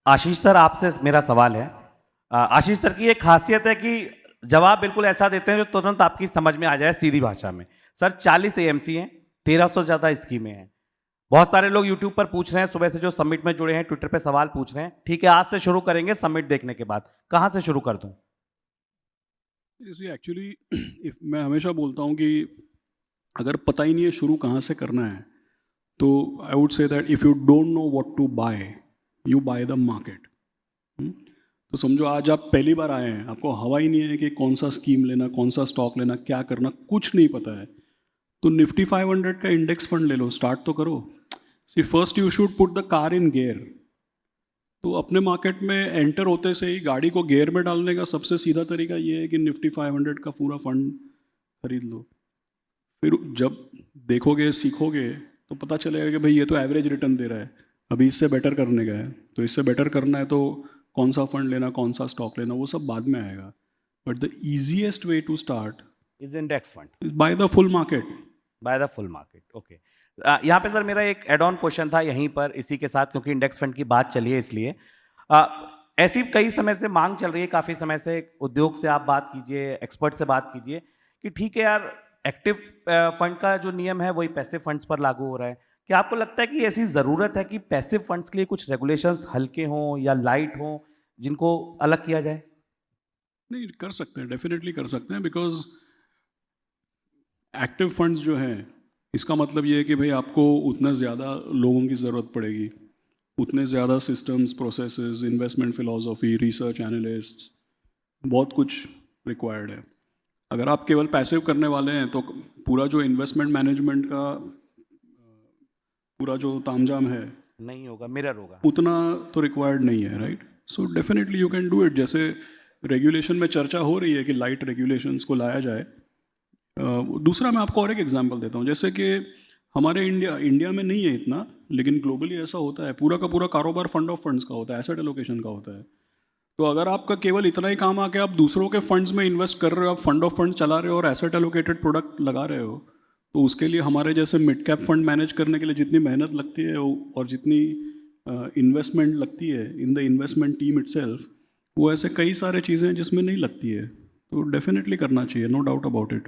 आशीष sir, आपसे मेरा सवाल है। आशीष सर की एक खासियत है कि जवाब बिल्कुल ऐसा देते हैं जो तुरंत आपकी समझ में आ जाए सीधी भाषा में। सर 40 एएमसी हैं, 1300 ज़्यादा स्कीमें हैं। बहुत सारे लोग यूट्यूब पर पूछ रहे हैं, सुबह से जो समिट में जुड़े हैं, ट्विटर पे सवाल पूछ रहे हैं। ठीक है, आज से शुरू करेंगे समिट देखने के बाद। कहाँ से शुरू कर दूं? इसी एक्चुअली मैं हमेशा बोलता हूँ कि अगर पता ही नहीं है शुरू कहाँ से करना है, तो I would say that if you don't know what to buy, you buy the market. तो समझो आज आप पहली बार आए हैं, आपको हवा ही नहीं है कि कौन सा स्कीम लेना, कौन सा स्टॉक लेना, क्या करना, कुछ नहीं पता है। तो निफ्टी 500 का इंडेक्स फंड ले लो, स्टार्ट तो करो। See first you should put the car in gear. तो अपने मार्केट में एंटर होते से ही गाड़ी को गियर में डालने का सबसे सीधा तरीका ये है कि निफ्टी 500 का पूरा फंड खरीद लो। फिर जब देखोगे, सीखोगे, तो पता चलेगा कि भाई ये तो एवरेज रिटर्न दे रहा है, अभी इससे बेटर करने का है। तो इससे बेटर करना है तो कौन सा फंड लेना, कौन सा स्टॉक लेना, वो सब बाद में आएगा। But the easiest way to start is index fund is buy the full market. Buy the full market. Okay, यहाँ पे सर मेरा एक एड ऑन क्वेश्चन था यहीं पर इसी के साथ, क्योंकि इंडेक्स फंड की बात चली है इसलिए। ऐसी कई समय से मांग चल रही है, काफी समय से। उद्योग से आप बात कीजिए, एक्सपर्ट से बात कीजिए कि ठीक है यार, एक्टिव फंड का जो नियम है वही पैसिव फंड्स पर लागू हो रहा है। क्या आपको लगता है कि ऐसी जरूरत है कि पैसिव फंड्स के लिए कुछ रेगुलेशंस हल्के हों या लाइट हों, जिनको अलग किया जाए? नहीं, कर सकते हैं, डेफिनेटली कर सकते हैं। बिकॉज एक्टिव फंड्स जो हैं, इसका मतलब ये है कि भाई आपको उतना ज़्यादा लोगों की ज़रूरत पड़ेगी, उतने ज़्यादा systems, processes, investment philosophy, research analyst, बहुत कुछ रिक्वायर्ड है। अगर आप केवल पैसिव करने वाले हैं तो पूरा जो इन्वेस्टमेंट मैनेजमेंट का पूरा जो तामझाम है नहीं होगा, मिरर होगा। उतना तो रिक्वायर्ड नहीं है, right? So definitely you can do it. जैसे रेगुलेशन में चर्चा हो रही है कि लाइट रेगुलेशंस को लाया जाए। दूसरा मैं आपको और एक एग्जांपल देता हूँ। जैसे कि हमारे इंडिया में नहीं है इतना, लेकिन ग्लोबली ऐसा होता है। पूरा का पूरा कारोबार फंड ऑफ फंड्स का होता है, एसेट एलोकेशन का होता है। तो अगर आपका केवल इतना ही काम आके आप दूसरों के फंड्स में इन्वेस्ट कर रहे हो, आप फंड ऑफ फंड चला रहे हो और एसेट एलोकेटेड प्रोडक्ट लगा रहे हो, तो उसके लिए हमारे जैसे मिड कैप फंड मैनेज करने के लिए जितनी मेहनत लगती है और जितनी इन्वेस्टमेंट लगती है in the investment team itself, वो ऐसे कई सारे चीज़ें हैं जिसमें नहीं लगती है। तो डेफिनेटली करना चाहिए, नो डाउट अबाउट इट।